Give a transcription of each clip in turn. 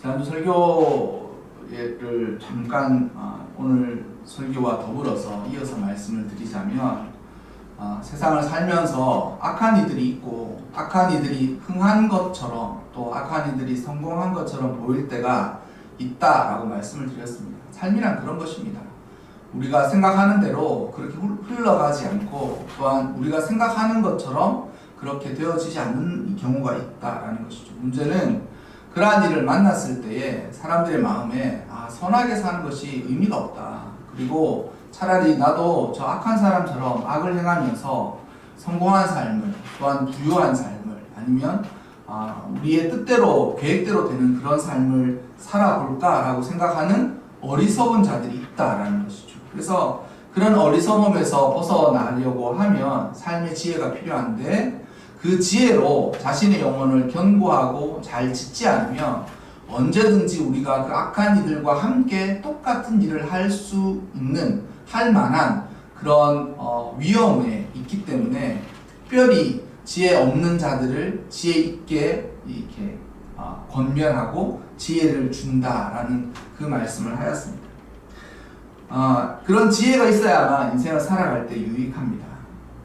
지난주 설교를 잠깐 오늘 설교와 더불어서 이어서 말씀을 드리자면 세상을 살면서 악한 이들이 있고 악한 이들이 흥한 것처럼 또 악한 이들이 성공한 것처럼 보일 때가 있다라고 말씀을 드렸습니다. 삶이란 그런 것입니다. 우리가 생각하는 대로 그렇게 흘러가지 않고 또한 우리가 생각하는 것처럼 그렇게 되어지지 않는 경우가 있다라는 것이죠. 문제는 그러한 일을 만났을 때에 사람들의 마음에 선하게 사는 것이 의미가 없다. 그리고 차라리 나도 저 악한 사람처럼 악을 행하면서 성공한 삶을 또한 부유한 삶을 아니면 우리의 뜻대로 계획대로 되는 그런 삶을 살아볼까라고 생각하는 어리석은 자들이 있다라는 것이죠. 그래서 그런 어리석음에서 벗어나려고 하면 삶의 지혜가 필요한데 그 지혜로 자신의 영혼을 견고하고 잘 짓지 않으면 언제든지 우리가 그 악한 이들과 함께 똑같은 일을 할 만한 그런 위험에 있기 때문에 특별히 지혜 없는 자들을 지혜 있게 이렇게 권면하고 지혜를 준다라는 그 말씀을 하였습니다. 그런 지혜가 있어야만 인생을 살아갈 때 유익합니다.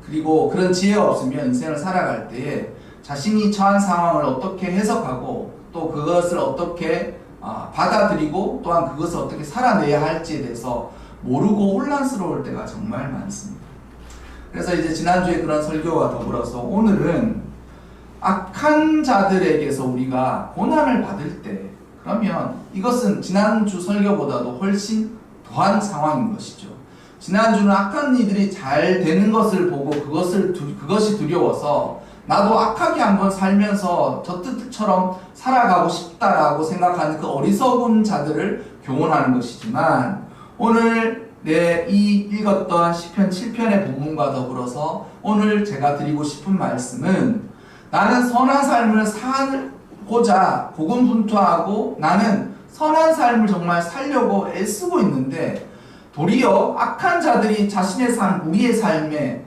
그리고 그런 지혜가 없으면 인생을 살아갈 때에 자신이 처한 상황을 어떻게 해석하고 또 그것을 어떻게 받아들이고 또한 그것을 어떻게 살아내야 할지에 대해서 모르고 혼란스러울 때가 정말 많습니다. 그래서 이제 지난주에 그런 설교와 더불어서 오늘은 악한 자들에게서 우리가 고난을 받을 때 그러면 이것은 지난주 설교보다도 훨씬 더한 상황인 것이죠. 지난주는 악한 이들이 잘 되는 것을 보고 그것이 두려워서 나도 악하게 한번 살면서 저 뜻처럼 살아가고 싶다라고 생각하는 그 어리석은 자들을 교훈하는 것이지만 오늘 이 읽었던 시편 7편의 본문과 더불어서 오늘 제가 드리고 싶은 말씀은 나는 선한 삶을 살고자 고군분투하고 나는 선한 삶을 정말 살려고 애쓰고 있는데 도리어 악한 자들이 자신의 삶, 우리의 삶에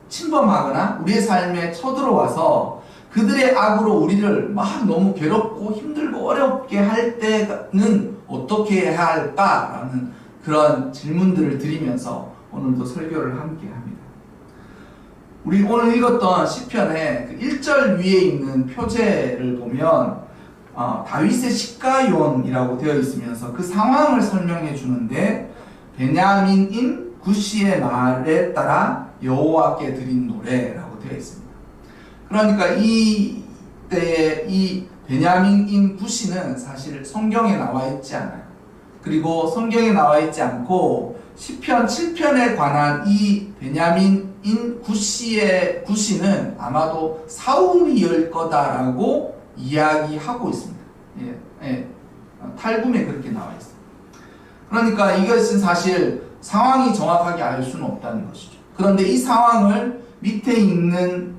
침범하거나 우리의 삶에 쳐들어와서 그들의 악으로 우리를 막 너무 괴롭고 힘들고 어렵게 할 때는 어떻게 해야 할까라는 그런 질문들을 드리면서 오늘도 설교를 함께 합니다. 우리 오늘 읽었던 시편의 그 1절 위에 있는 표제를 보면 다윗의 시가요이라고 되어 있으면서 그 상황을 설명해 주는데 베냐민인 구시의 말에 따라 여호와께 드린 노래라고 되어 있습니다. 그러니까 이때의 이 베냐민인 구시는 사실 성경에 나와 있지 않아요. 그리고 성경에 나와 있지 않고 시편 7편에 관한 이 베냐민인 구시는 아마도 사울이일 거다라고 이야기하고 있습니다. 탈굼에 그렇게 나와 있습니다. 그러니까 이것은 사실 상황이 정확하게 알 수는 없다는 것이죠. 그런데 이 상황을 밑에 있는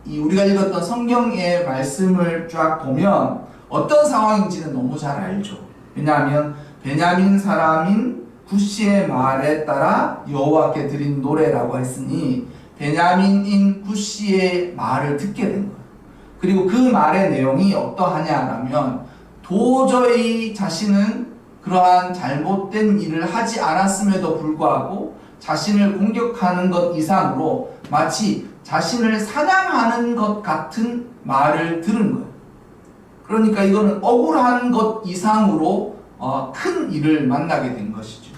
우리가 읽었던 성경의 말씀을 쫙 보면 어떤 상황인지는 너무 잘 알죠. 왜냐하면 베냐민 사람인 구시의 말에 따라 여호와께 드린 노래라고 했으니 베냐민인 구시의 말을 듣게 된 거예요. 그리고 그 말의 내용이 어떠하냐라면 도저히 자신은 그러한 잘못된 일을 하지 않았음에도 불구하고 자신을 공격하는 것 이상으로 마치 자신을 사냥하는 것 같은 말을 들은 거예요. 그러니까 이거는 억울한 것 이상으로 큰 일을 만나게 된 것이죠.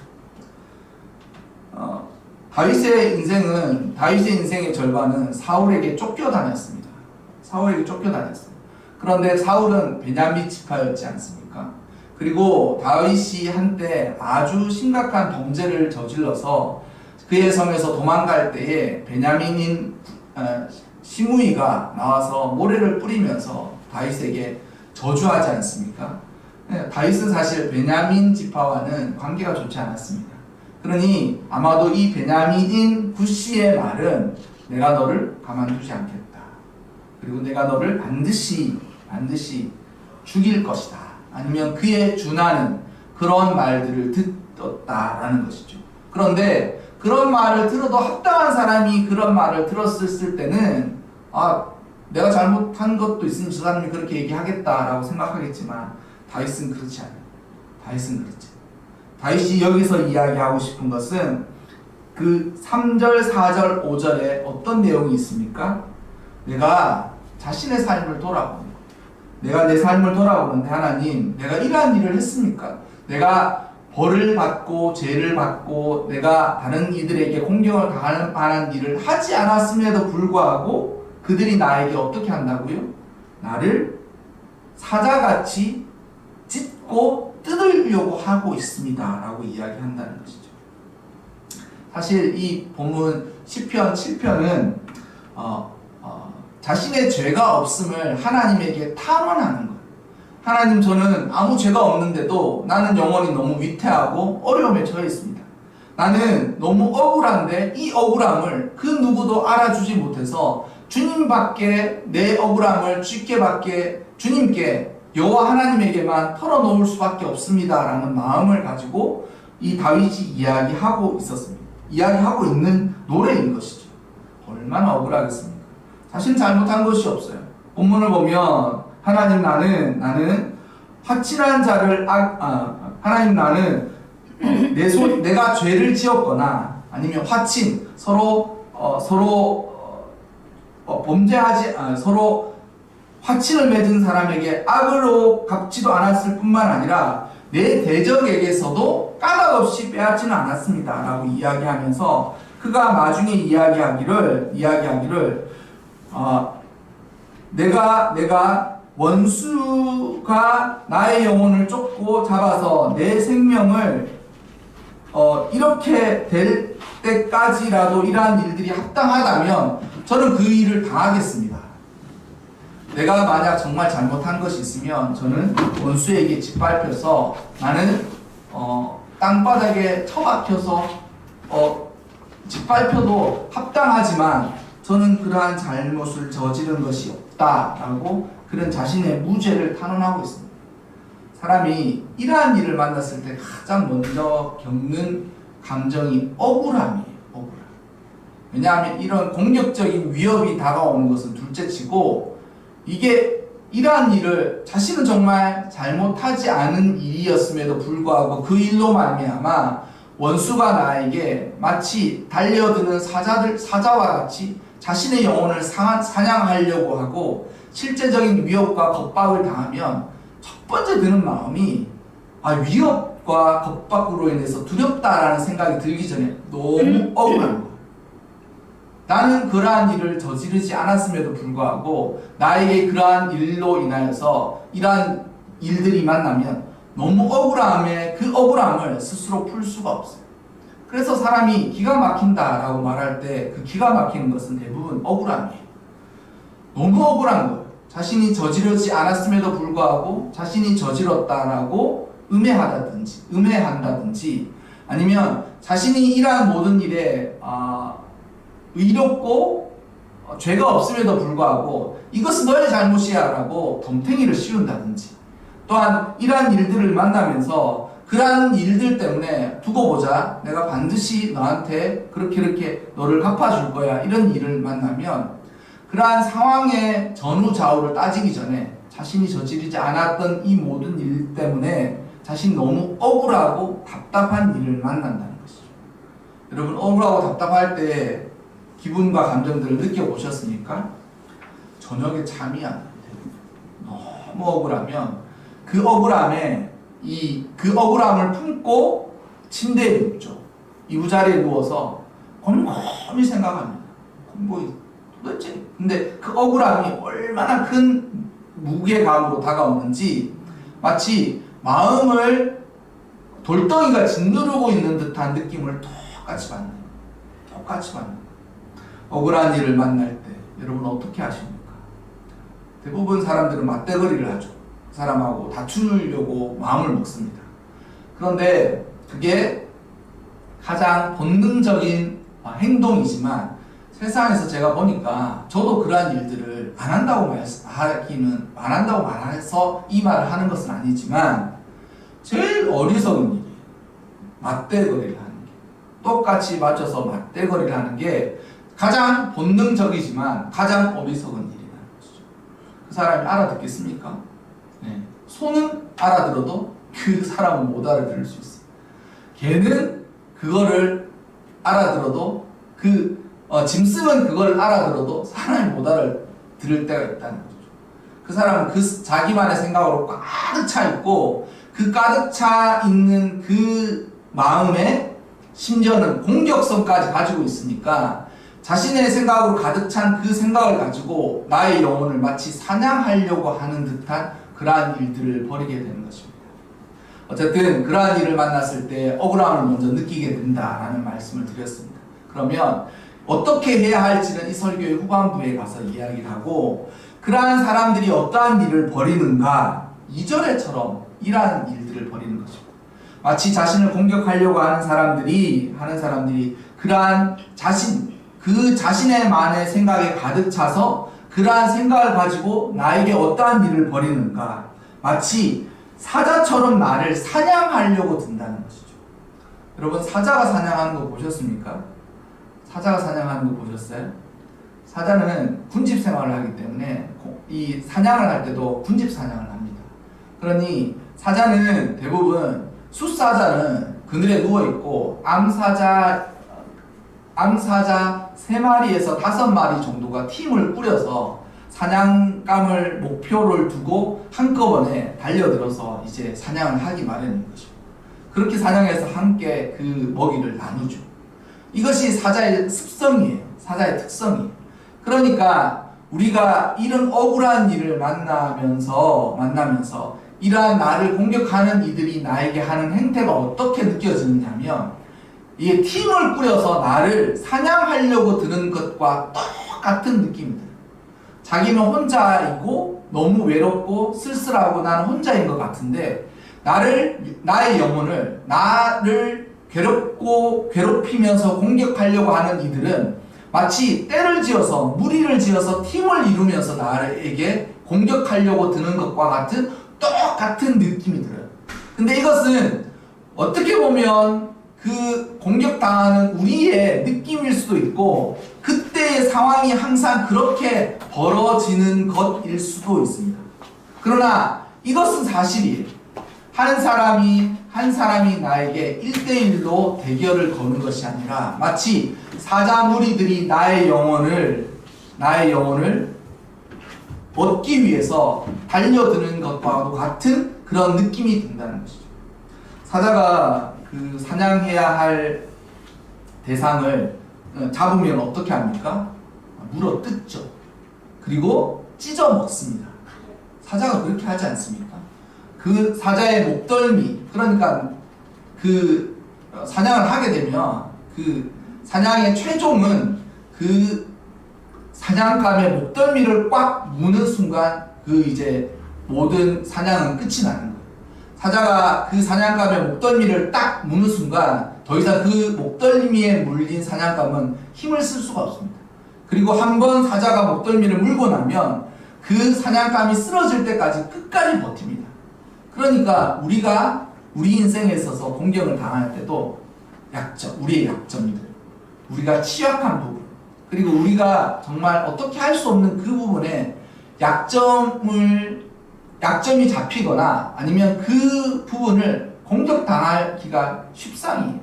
다윗의 인생의 절반은 사울에게 쫓겨다녔습니다. 그런데 사울은 베냐민 지파였지 않습니까? 그리고 다윗이 한때 아주 심각한 범죄를 저질러서 그의 성에서 도망갈 때에 베냐민인 시므이가 나와서 모래를 뿌리면서 다윗에게 저주하지 않습니까? 다윗은 사실 베냐민 지파와는 관계가 좋지 않았습니다. 그러니 아마도 이 베냐민인 구시의 말은 내가 너를 가만두지 않겠다. 그리고 내가 너를 반드시 죽일 것이다. 아니면 그에 준하는 그런 말들을 듣었다라는 것이죠. 그런데 그런 말을 들어도 합당한 사람이 그런 말을 들었을 때는 내가 잘못한 것도 있으면 저 사람이 그렇게 얘기하겠다라고 생각하겠지만 다윗은 그렇지 않아요. 다윗은 그렇지. 다윗이 여기서 이야기하고 싶은 것은 그 3절, 4절, 5절에 어떤 내용이 있습니까? 내가 자신의 삶을 돌아보는 거예요. 내가 내 삶을 돌아보는데 하나님, 내가 이러한 일을 했습니까? 내가 벌을 받고 죄를 받고 내가 다른 이들에게 공경을 당할 만한 일을 하지 않았음에도 불구하고 그들이 나에게 어떻게 한다고요? 나를 사자같이 찢고 뜯으려고 하고 있습니다 라고 이야기한다는 것이죠. 사실 이 본문 시편 7편은 자신의 죄가 없음을 하나님에게 탄원하는 거예요. 하나님, 저는 아무 죄가 없는데도 나는 영혼이 너무 위태하고 어려움에 처해 있습니다. 나는 너무 억울한데 이 억울함을 그 누구도 알아주지 못해서 주님밖에 내 억울함을 주님께 여호와 하나님에게만 털어놓을 수밖에 없습니다 라는 마음을 가지고 이 다윗이 이야기하고 있었습니다. 이야기하고 있는 노래인 것이죠. 얼마나 억울하겠습니까? 자신은 잘못한 것이 없어요. 본문을 보면 하나님, 나는 화친한 자를 하나님, 나는 내가 죄를 지었거나 아니면 화친 서로 화친을 맺은 사람에게 악으로 갚지도 않았을 뿐만 아니라 내 대적에게서도 까닭없이 빼앗지는 않았습니다 라고 이야기하면서 그가 나중에 이야기하기를 내가 원수가 나의 영혼을 쫓고 잡아서 내 생명을 이렇게 될 때까지라도 이러한 일들이 합당하다면 저는 그 일을 당하겠습니다. 내가 만약 정말 잘못한 것이 있으면 저는 원수에게 짓밟혀서 나는 땅바닥에 처박혀서 짓밟혀도 합당하지만 저는 그러한 잘못을 저지른 것이 없다라고 그런 자신의 무죄를 탄원하고 있습니다. 사람이 이러한 일을 만났을 때 가장 먼저 겪는 감정이 억울함이에요. 억울함. 왜냐하면 이런 공격적인 위협이 다가오는 것은 둘째치고 이게 이러한 일을 자신은 정말 잘못하지 않은 일이었음에도 불구하고 그 일로 말미암아 원수가 나에게 마치 달려드는 사자와 같이 자신의 영혼을 사냥하려고 하고 실제적인 위협과 겁박을 당하면 첫 번째 드는 마음이 위협과 겁박으로 인해서 두렵다라는 생각이 들기 전에 너무 억울한 거예요. 나는 그러한 일을 저지르지 않았음에도 불구하고 나에게 그러한 일로 인하여서 이러한 일들이 만나면 너무 억울함에 그 억울함을 스스로 풀 수가 없어요. 그래서 사람이 기가 막힌다라고 말할 때 그 기가 막히는 것은 대부분 억울함이에요. 너무 억울한 거예요. 자신이 저지르지 않았음에도 불구하고 자신이 저질렀다라고 음해한다든지 아니면 자신이 이러한 모든 일에 의롭고 죄가 없음에도 불구하고 이것은 너의 잘못이야 라고 덤탱이를 씌운다든지 또한 이러한 일들을 만나면서 그러한 일들 때문에 두고 보자, 내가 반드시 너한테 그렇게 너를 갚아줄 거야, 이런 일을 만나면 그러한 상황의 전후좌우를 따지기 전에 자신이 저지르지 않았던 이 모든 일 때문에 자신이 너무 억울하고 답답한 일을 만난다는 것이죠. 여러분, 억울하고 답답할 때 기분과 감정들을 느껴보셨습니까? 저녁에 잠이 안 나요. 너무 억울하면 그 억울함을 품고 침대에 눕죠. 이부자리에 누워서 곰곰이 생각합니다. 도대체 근데 그 억울함이 얼마나 큰 무게감으로 다가오는지 마치 마음을 돌덩이가 짓누르고 있는 듯한 느낌을 똑같이 받는 억울한 일을 만날 때 여러분 어떻게 하십니까? 대부분 사람들은 맞대거리를 하죠. 그 사람하고 다투려고 마음을 먹습니다. 그런데 그게 가장 본능적인 행동이지만 세상에서 제가 보니까 저도 그러한 일들을 안 한다고 말해서 이 말을 하는 것은 아니지만 제일 어리석은 일이에요. 맞대거리를 하는 게. 똑같이 맞춰서 맞대거리를 하는 게 가장 본능적이지만 가장 어리석은 일이라는 것이죠. 그 사람이 알아듣겠습니까? 소는 알아들어도 그 사람은 못 알아들을 수 있어요. 개는 그거를 알아들어도 짐승은 그걸 알아들어도 사람이 못 알아들을 때가 있다는 거죠. 그 사람은 자기만의 생각으로 가득 차 있고 그 가득 차 있는 그 마음에 심지어는 공격성까지 가지고 있으니까 자신의 생각으로 가득 찬 그 생각을 가지고 나의 영혼을 마치 사냥하려고 하는 듯한 그러한 일들을 벌이게 되는 것입니다. 어쨌든 그러한 일을 만났을 때 억울함을 먼저 느끼게 된다라는 말씀을 드렸습니다. 그러면 어떻게 해야 할지는 이 설교의 후반부에 가서 이야기를 하고 그러한 사람들이 어떠한 일을 벌이는가 2절에처럼 이러한 일들을 벌이는 것입니다. 마치 자신을 공격하려고 하는 사람들이 그러한 그 자신의만의 생각에 가득 차서 그러한 생각을 가지고 나에게 어떠한 일을 벌이는가 마치 사자처럼 나를 사냥하려고 든다는 것이죠. 여러분 사자가 사냥하는 거 보셨습니까? 사자가 사냥하는 거 보셨어요? 사자는 군집 생활을 하기 때문에 이 사냥을 할 때도 군집 사냥을 합니다. 그러니 사자는 대부분 숫사자는 그늘에 누워있고 암사자 3마리에서 5마리 정도가 팀을 꾸려서 사냥감을 목표를 두고 한꺼번에 달려들어서 이제 사냥을 하기 마련인 것이죠. 그렇게 사냥해서 함께 그 먹이를 나누죠. 이것이 사자의 습성이에요. 사자의 특성이에요. 그러니까 우리가 이런 억울한 일을 만나면서 이러한 나를 공격하는 이들이 나에게 하는 행태가 어떻게 느껴지느냐면 이게 팀을 꾸려서 나를 사냥하려고 드는 것과 똑같은 느낌이 들어요. 자기는 혼자이고 너무 외롭고 쓸쓸하고 나는 혼자인 것 같은데 나의 영혼을 나를 괴롭히면서 공격하려고 하는 이들은 마치 때를 지어서 무리를 지어서 팀을 이루면서 나에게 공격하려고 드는 것과 같은 똑같은 느낌이 들어요. 근데 이것은 어떻게 보면 그 공격당하는 우리의 느낌일 수도 있고 그때의 상황이 항상 그렇게 벌어지는 것일 수도 있습니다. 그러나 이것은 사실이에요. 한 사람이 나에게 1대1로 대결을 거는 것이 아니라 마치 사자 무리들이 나의 영혼을 얻기 위해서 달려드는 것과도 같은 그런 느낌이 든다는 것이죠. 사자가 그 사냥해야 할 대상을 잡으면 어떻게 합니까? 물어 뜯죠. 그리고 찢어 먹습니다. 사자가 그렇게 하지 않습니까? 그 사자의 목덜미, 그러니까 그 사냥을 하게 되면 그 사냥의 최종은 그 사냥감의 목덜미를 꽉 무는 순간 그 이제 모든 사냥은 끝이 나는 거예요. 사자가 그 사냥감의 목덜미를 딱 무는 순간 더 이상 그 목덜미에 물린 사냥감은 힘을 쓸 수가 없습니다. 그리고 한번 사자가 목덜미를 물고 나면 그 사냥감이 쓰러질 때까지 끝까지 버팁니다. 그러니까 우리 인생에 있어서 공격을 당할 때도 우리의 약점들, 우리가 취약한 부분, 그리고 우리가 정말 어떻게 할 수 없는 그 부분에 약점이 잡히거나 아니면 그 부분을 공격당하기가 쉽상이에요.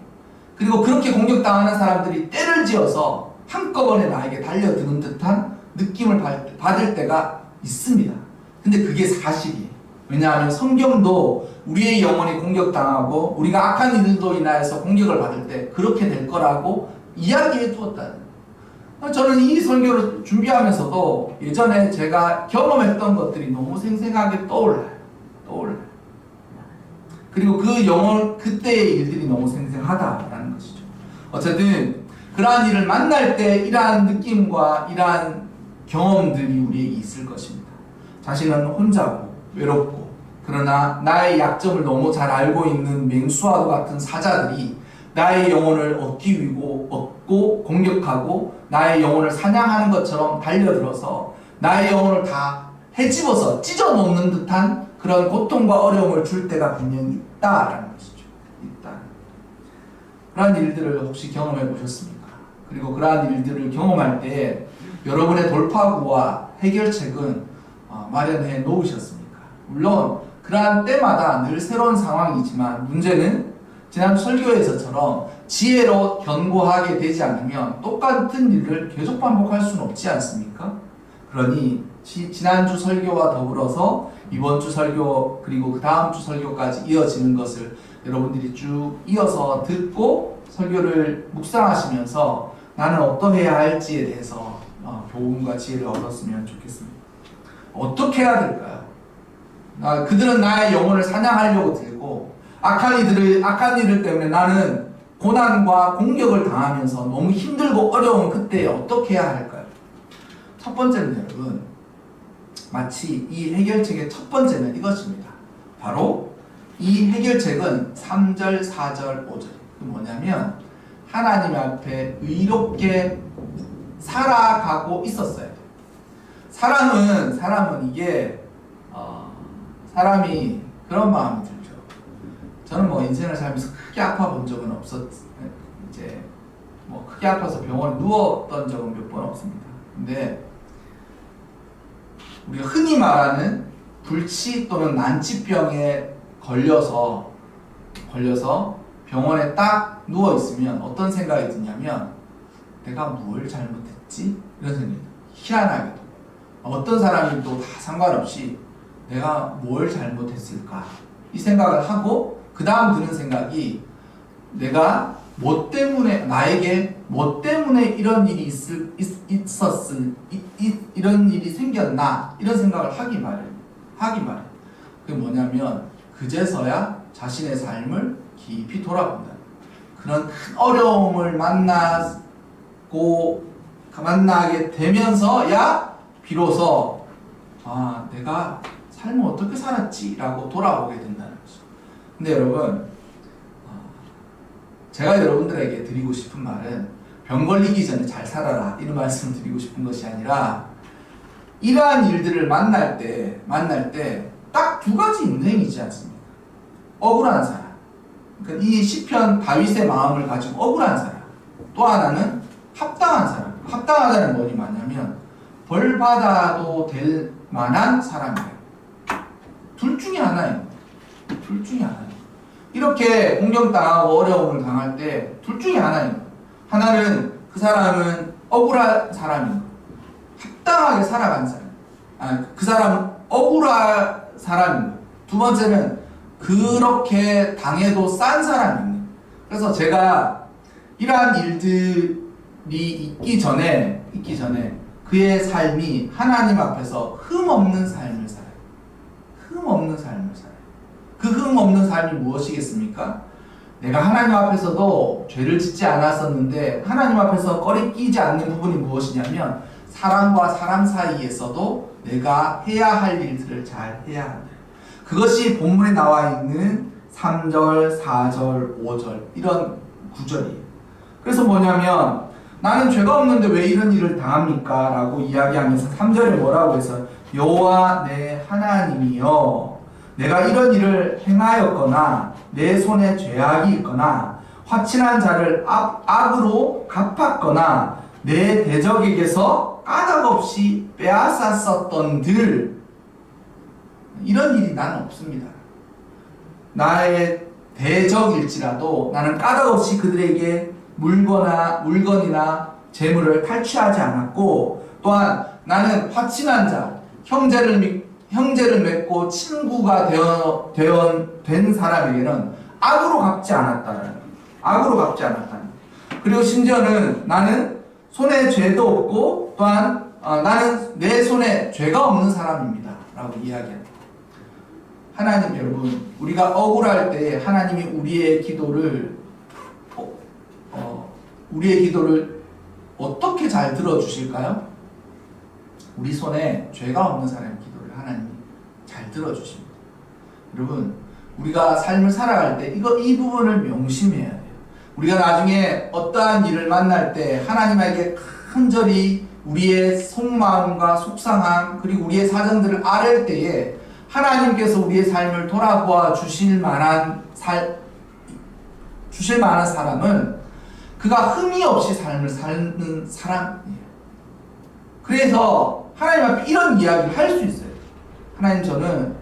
그리고 그렇게 공격당하는 사람들이 때를 지어서 한꺼번에 나에게 달려드는 듯한 느낌을 받을 때가 있습니다. 근데 그게 사실이에요. 왜냐하면 성경도 우리의 영혼이 공격당하고 우리가 악한 이들도 인하여서 공격을 받을 때 그렇게 될 거라고 이야기해 두었다는 거예요. 저는 이 설교를 준비하면서도 예전에 제가 경험했던 것들이 너무 생생하게 떠올라요. 그리고 그때의 일들이 너무 생생하다라는 것이죠. 어쨌든 그러한 일을 만날 때 이러한 느낌과 이러한 경험들이 우리에게 있을 것입니다. 자신은 혼자고 외롭고 그러나 나의 약점을 너무 잘 알고 있는 맹수와도 같은 사자들이 나의 영혼을 얻고 공격하고 나의 영혼을 사냥하는 것처럼 달려들어서 나의 영혼을 다 헤집어서 찢어놓는 듯한 그런 고통과 어려움을 줄 때가 분명히 있다라는 것이죠. 그러한 일들을 혹시 경험해 보셨습니까? 그리고 그러한 일들을 경험할 때 여러분의 돌파구와 해결책은 마련해 놓으셨습니까? 물론 그러한 때마다 늘 새로운 상황이지만 문제는 지난 설교에서처럼 지혜로 견고하게 되지 않으면 똑같은 일을 계속 반복할 수는 없지 않습니까? 그러니 지난주 설교와 더불어서 이번 주 설교 그리고 그 다음 주 설교까지 이어지는 것을 여러분들이 쭉 이어서 듣고 설교를 묵상하시면서 나는 어떠해야 할지에 대해서 교훈과 지혜를 얻었으면 좋겠습니다. 어떻게 해야 될까요? 그들은 나의 영혼을 사냥하려고 들고 악한 일들 때문에 나는 고난과 공격을 당하면서 너무 힘들고 어려운 그때 어떻게 해야 할까요? 첫 번째는 여러분, 마치 이 해결책의 첫 번째는 이것입니다. 바로 이 해결책은 3절, 4절, 5절. 그 뭐냐면 하나님 앞에 의롭게 살아가고 있었어야 돼요. 사람은 이게 사람이 그런 마음이 들죠. 저는 뭐 인생을 살면서 크게 아파 본 적은 이제 뭐 크게 아파서 병원에 누웠던 적은 몇 번 없습니다. 근데 우리가 흔히 말하는 불치 또는 난치병에 걸려서 병원에 딱 누워 있으면 어떤 생각이 드냐면 내가 뭘 잘못했지? 이런 생각이 들어요. 희한하게도 어떤 사람이 또 다 상관없이 내가 뭘 잘못했을까? 이 생각을 하고 그 다음 드는 생각이 내가 나에게 뭐 때문에 이런 일이 이런 일이 생겼나? 이런 생각을 하기 마련. 그게 뭐냐면 그제서야 자신의 삶을 깊이 돌아본다. 그런 큰 어려움을 만나게 되면서야 비로소 내가 삶을 어떻게 살았지? 라고 돌아보게 된다는 거죠. 근데 여러분, 제가 여러분들에게 드리고 싶은 말은 병 걸리기 전에 잘 살아라 이런 말씀을 드리고 싶은 것이 아니라 이러한 일들을 만날 때 딱 두 가지 인생이지 않습니까? 억울한 사람, 그러니까 이 시편 다윗의 마음을 가지고 억울한 사람, 또 하나는 합당한 사람. 합당하다는 뭐니 말냐면 벌 받아도 될 만한 사람이에요. 둘 중에 하나예요. 이렇게 공격당하고 어려움을 당할 때 둘 중에 하나예요. 하나는 그 사람은 억울한 사람인 거, 합당하게 살아간 사람. 그 사람은 억울한 사람인 거. 두 번째는 그렇게 당해도 싼 사람인 거. 그래서 제가 이러한 일들이 있기 전에 그의 삶이 하나님 앞에서 흠없는 삶을 살아요. 그 흠없는 삶이 무엇이겠습니까? 내가 하나님 앞에서도 죄를 짓지 않았었는데 하나님 앞에서 꺼리끼지 않는 부분이 무엇이냐면 사람과 사람 사이에서도 내가 해야 할 일들을 잘 해야 한다. 그것이 본문에 나와 있는 3절, 4절, 5절 이런 구절이에요. 그래서 뭐냐면 나는 죄가 없는데 왜 이런 일을 당합니까? 라고 이야기하면서 3절에 뭐라고 해서 여호와 내 하나님이여 내가 이런 일을 행하였거나 내 손에 죄악이 있거나 화친한 자를 악으로 갚았거나 내 대적에게서 까닭없이 빼앗았었던들 이런 일이 나는 없습니다. 나의 대적일지라도 나는 까닭없이 그들에게 물건이나 재물을 탈취하지 않았고 또한 나는 화친한 자 형제를 맺고 친구가 된 사람에게는 악으로 갚지 않았다는 그리고 심지어는 나는 손에 죄도 없고 또한 나는 내 손에 죄가 없는 사람입니다 라고 이야기합니다. 하나님 여러분, 우리가 억울할 때 하나님이 우리의 기도를 어떻게 잘 들어주실까요? 우리 손에 죄가 없는 사람의 기도를 하나님이 잘 들어주십니다. 여러분, 우리가 삶을 살아갈 때 이 부분을 명심해야 돼요. 우리가 나중에 어떠한 일을 만날 때 하나님에게 간절히 우리의 속마음과 속상함 그리고 우리의 사정들을 아뢰을 때에 하나님께서 우리의 삶을 돌아보아 주실 만한 사람은 그가 흠이 없이 삶을 사는 사람이에요. 그래서 하나님 앞에 이런 이야기를 할 수 있어요. 하나님 저는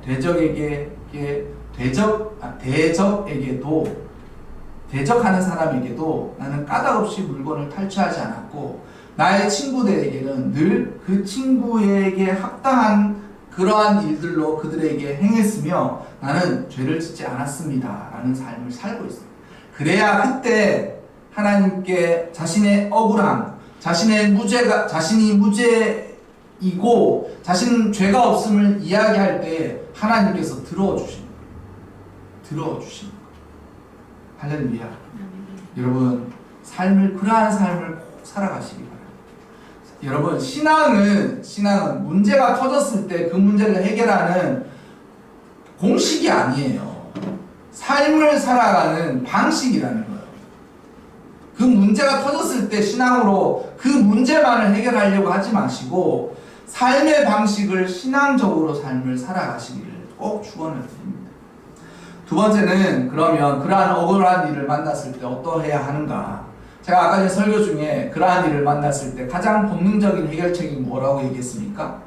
대적하는 사람에게도 나는 까닭없이 물건을 탈취하지 않았고 나의 친구들에게는 늘 그 친구에게 합당한 그러한 일들로 그들에게 행했으며 나는 죄를 짓지 않았습니다 라는 삶을 살고 있습니다. 그래야 그때 하나님께 자신의 억울함, 자신이 무죄이고 자신은 죄가 없음을 이야기할 때 하나님께서 들어주십니다. 할렐루야. 여러분, 그러한 삶을 꼭 살아가시기 바랍니다. 여러분, 신앙은 문제가 터졌을 때 그 문제를 해결하는 공식이 아니에요. 삶을 살아가는 방식이라는 거예요. 그 문제가 터졌을 때 신앙으로 그 문제만을 해결하려고 하지 마시고 삶의 방식을 신앙적으로 삶을 살아가시기를 꼭 축원을 드립니다. 두 번째는 그러면 그러한 억울한 일을 만났을 때 어떠해야 하는가? 제가 아까 전에 설교 중에 그러한 일을 만났을 때 가장 본능적인 해결책이 뭐라고 얘기했습니까?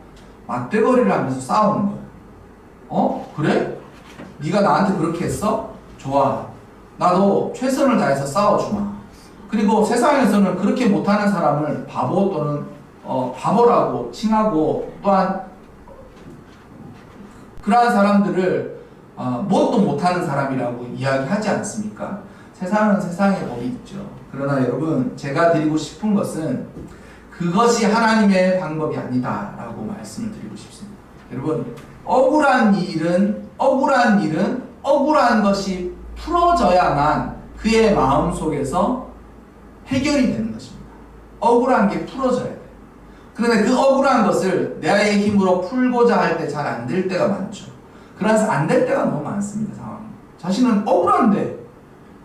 맞대거리를 하면서 싸우는 거예요. 그래? 네가 나한테 그렇게 했어? 좋아. 나도 최선을 다해서 싸워주마. 그리고 세상에서는 그렇게 못하는 사람을 바보 또는 바보라고 칭하고 또한 그러한 사람들을 뭣도 못하는 사람이라고 이야기하지 않습니까? 세상은 세상의 법이 있죠. 그러나 여러분, 제가 드리고 싶은 것은 그것이 하나님의 방법이 아니다 라고 말씀을 드리고 싶습니다. 여러분, 억울한 일은 억울한 것이 풀어져야만 그의 마음속에서 해결이 되는 것입니다. 억울한 게 풀어져야 돼요. 그런데 그 억울한 것을 나의 힘으로 풀고자 할 때 잘 안 될 때가 많죠. 그래서 안 될 때가 너무 많습니다. 상황이. 자신은 억울한데,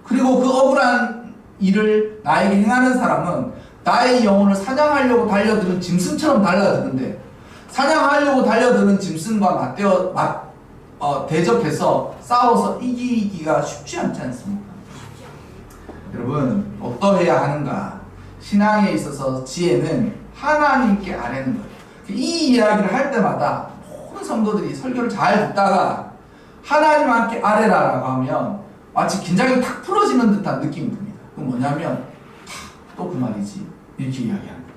그리고 그 억울한 일을 나에게 행하는 사람은 나의 영혼을 사냥하려고 달려드는 짐승처럼 달려드는데, 사냥하려고 달려드는 짐승과 대적해서 싸워서 이기기가 쉽지 않지 않습니까? 여러분, 어떠해야 하는가? 신앙에 있어서 지혜는 하나님께 아뢰는 거예요. 이 이야기를 할 때마다 모든 성도들이 설교를 잘 듣다가 하나님께 아뢰라라고 하면 마치 긴장이 탁 풀어지는 듯한 느낌이 듭니다. 그건 뭐냐면 또 그 말이지 이렇게 이야기합니다.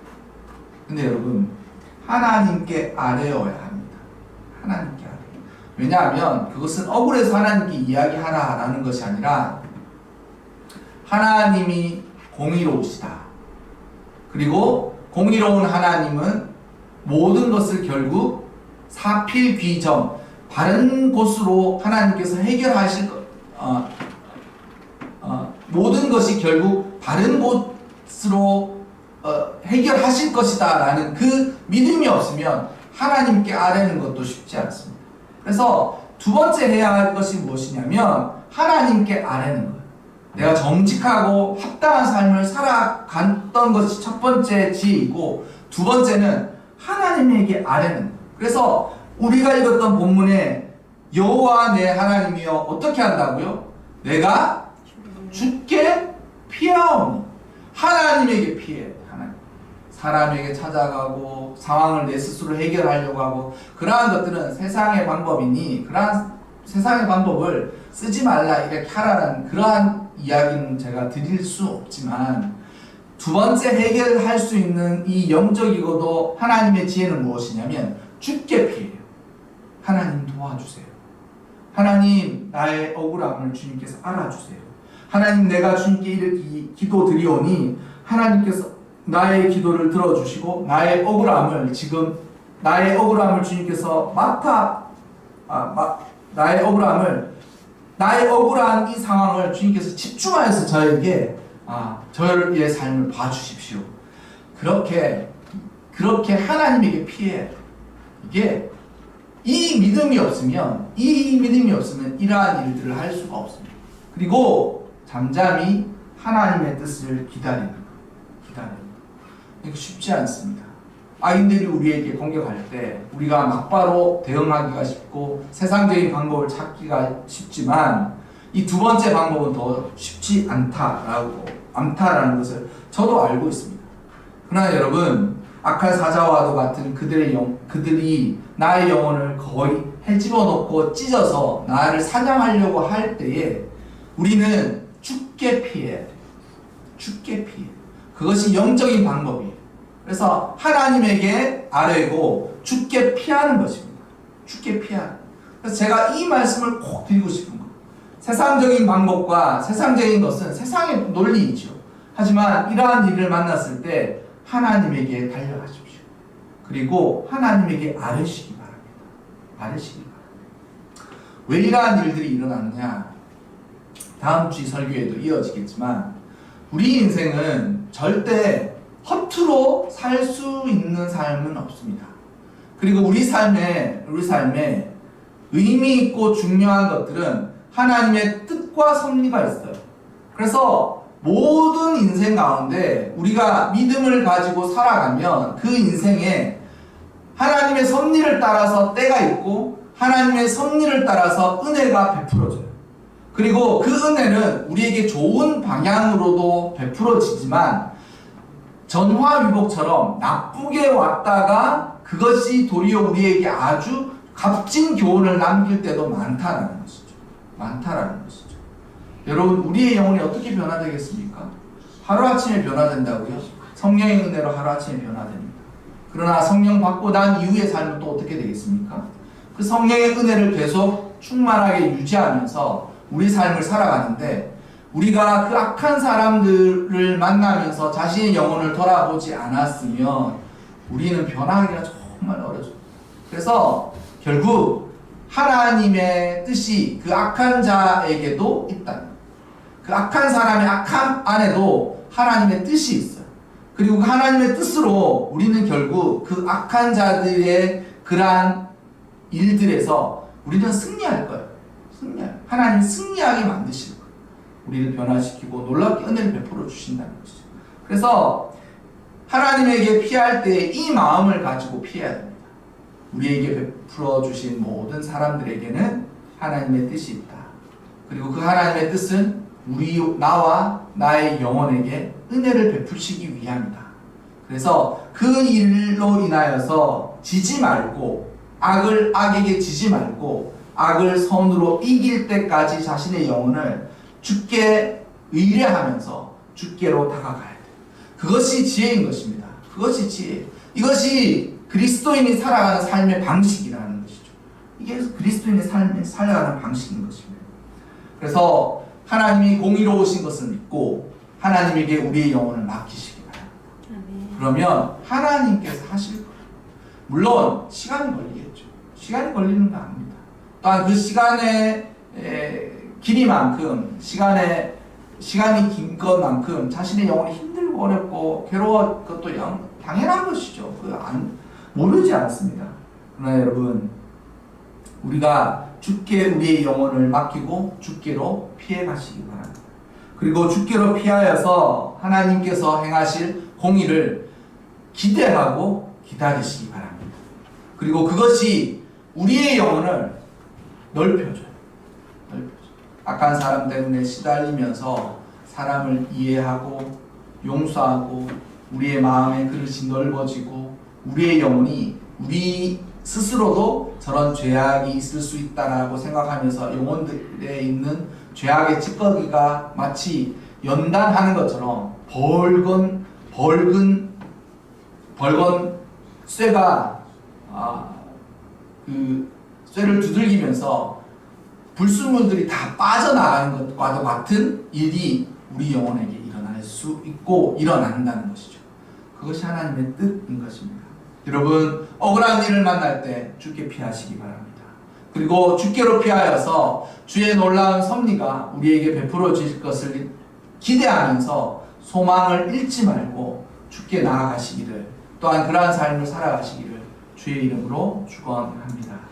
근데 여러분, 하나님께 아뢰어야 합니다. 하나님께 아뢰. 왜냐하면 그것은 억울해서 하나님께 이야기하라라는 것이 아니라 하나님이 공의로우시다. 그리고 공의로운 하나님은 모든 것을 결국 사필귀정, 바른 곳으로 하나님께서 해결하실 것, 모든 것이 결국 바른 곳으로 해결하실 것이다 라는 그 믿음이 없으면 하나님께 아뢰는 것도 쉽지 않습니다. 그래서 두 번째 해야 할 것이 무엇이냐면 하나님께 아뢰는 거예요. 내가 정직하고 합당한 삶을 살아갔던 것이 첫 번째 지혜이고, 두 번째는 하나님에게 아뢰는 거예요. 그래서 우리가 읽었던 본문에 여호와 내 하나님이여 어떻게 한다고요? 내가 주께 피하오니. 하나님에게 피해야 돼. 하나님. 사람에게 찾아가고 상황을 내 스스로 해결하려고 하고 그러한 것들은 세상의 방법이니 그러한 세상의 방법을 쓰지 말라 이렇게 하라는 그러한 이야기는 제가 드릴 수 없지만, 두 번째 해결할 수 있는 이 영적이고도 하나님의 지혜는 무엇이냐면 주께 피해요. 하나님 도와주세요. 하나님 나의 억울함을 주님께서 알아주세요. 하나님 내가 주님께 이렇게 기도 드리오니 하나님께서 나의 기도를 들어주시고 나의 억울함을 주님께서 나의 억울한 이 상황을 주님께서 집중하여서 저의 삶을 봐주십시오. 그렇게 하나님에게 피해야 돼요. 이 믿음이 없으면 이러한 일들을 할 수가 없습니다. 그리고 잠잠히 하나님의 뜻을 기다리는 것. 이거 쉽지 않습니다. 악인들이 우리에게 공격할 때 우리가 막바로 대응하기가 쉽고 세상적인 방법을 찾기가 쉽지만 이 두 번째 방법은 더 쉽지 않다라는 것을 저도 알고 있습니다. 그러나 여러분, 악한 사자와도 같은 그들이 나의 영혼을 거의 헤집어 놓고 찢어서 나를 사냥하려고 할 때에 우리는 죽게 피해야 돼. 죽게 피해. 그것이 영적인 방법이에요. 그래서 하나님에게 아뢰고 죽게 피하는 것입니다. 죽게 피하는. 그래서 제가 이 말씀을 꼭 드리고 싶은 거예요. 세상적인 방법과 세상적인 것은 세상의 논리이죠. 하지만 이러한 일을 만났을 때 하나님에게 달려가십시오. 그리고 하나님에게 아뢰시기 바랍니다. 아뢰시기 바랍니다. 왜 이러한 일들이 일어나느냐? 다음 주 설교에도 이어지겠지만 우리 인생은 절대 허투루 살 수 있는 삶은 없습니다. 그리고 우리 삶에 의미 있고 중요한 것들은 하나님의 뜻과 섭리가 있어요. 그래서 모든 인생 가운데 우리가 믿음을 가지고 살아가면 그 인생에 하나님의 섭리를 따라서 때가 있고 하나님의 섭리를 따라서 은혜가 베풀어져요. 그리고 그 은혜는 우리에게 좋은 방향으로도 베풀어지지만 전화위복처럼 나쁘게 왔다가 그것이 도리어 우리에게 아주 값진 교훈을 남길 때도 많다라는 것이죠. 많다라는 것이죠. 여러분, 우리의 영혼이 어떻게 변화되겠습니까? 하루아침에 변화된다고요? 성령의 은혜로 하루아침에 변화됩니다. 그러나 성령 받고 난 이후의 삶은 또 어떻게 되겠습니까? 그 성령의 은혜를 계속 충만하게 유지하면서 우리 삶을 살아가는데 우리가 그 악한 사람들을 만나면서 자신의 영혼을 돌아보지 않았으면 우리는 변화하기가 정말 어렵죠. 그래서 결국 하나님의 뜻이 그 악한 자에게도 있다. 그 악한 사람의 악함 안에도 하나님의 뜻이 있어요. 그리고 그 하나님의 뜻으로 우리는 결국 그 악한 자들의 그러한 일들에서 우리는 승리할 거예요. 하나님이 승리하게 만드실 거예요. 우리를 변화시키고 놀랍게 은혜를 베풀어 주신다는 것이죠. 그래서 하나님에게 피할 때 이 마음을 가지고 피해야 됩니다. 우리에게 베풀어 주신 모든 사람들에게는 하나님의 뜻이 있다. 그리고 그 하나님의 뜻은 나와 나의 영혼에게 은혜를 베푸시기 위함이다. 그래서 그 일로 인하여서 지지 말고 악에게 지지 말고 악을 선으로 이길 때까지 자신의 영혼을 주께 의뢰하면서 주께로 다가가야 돼요. 그것이 지혜인 것입니다. 그것이 지혜. 이것이 그리스도인이 살아가는 삶의 방식이라는 것이죠. 이게 그리스도인의 삶에 살아가는 방식인 것입니다. 그래서 하나님이 공의로우신 것을 믿고 하나님에게 우리의 영혼을 맡기시기 바랍니다. 그러면 하나님께서 하실 거예요. 물론 시간이 걸리겠죠. 시간이 걸리는 거 압니다. 또한 그 시간의 길이만큼 시간이 긴 것만큼 자신의 영혼이 힘들고 어렵고 괴로워 그것도 당연한 것이죠. 모르지 않습니다. 그러나 여러분 우리가 주께 우리의 영혼을 맡기고 주께로 피해 가시기 바랍니다. 그리고 주께로 피하여서 하나님께서 행하실 공의를 기대하고 기다리시기 바랍니다. 그리고 그것이 우리의 영혼을 넓혀줘요. 악한 사람 때문에 시달리면서 사람을 이해하고 용서하고 우리의 마음의 그릇이 넓어지고 우리의 영혼이 우리 스스로도 저런 죄악이 있을 수 있다라고 생각하면서 영혼들에 있는 죄악의 찌꺼기가 마치 연단하는 것처럼 벌건 쇠가 그 쇠를 두들기면서 불순물들이 다 빠져나가는 것과도 같은 일이 우리 영혼에게 일어날 수 있고 일어난다는 것이죠. 그것이 하나님의 뜻인 것입니다. 여러분 억울한 일을 만날 때 주께 피하시기 바랍니다. 그리고 주께로 피하여서 주의 놀라운 섭리가 우리에게 베풀어질 것을 기대하면서 소망을 잃지 말고 주께 나아가시기를 또한 그러한 삶을 살아가시기를 주의 이름으로 축원합니다.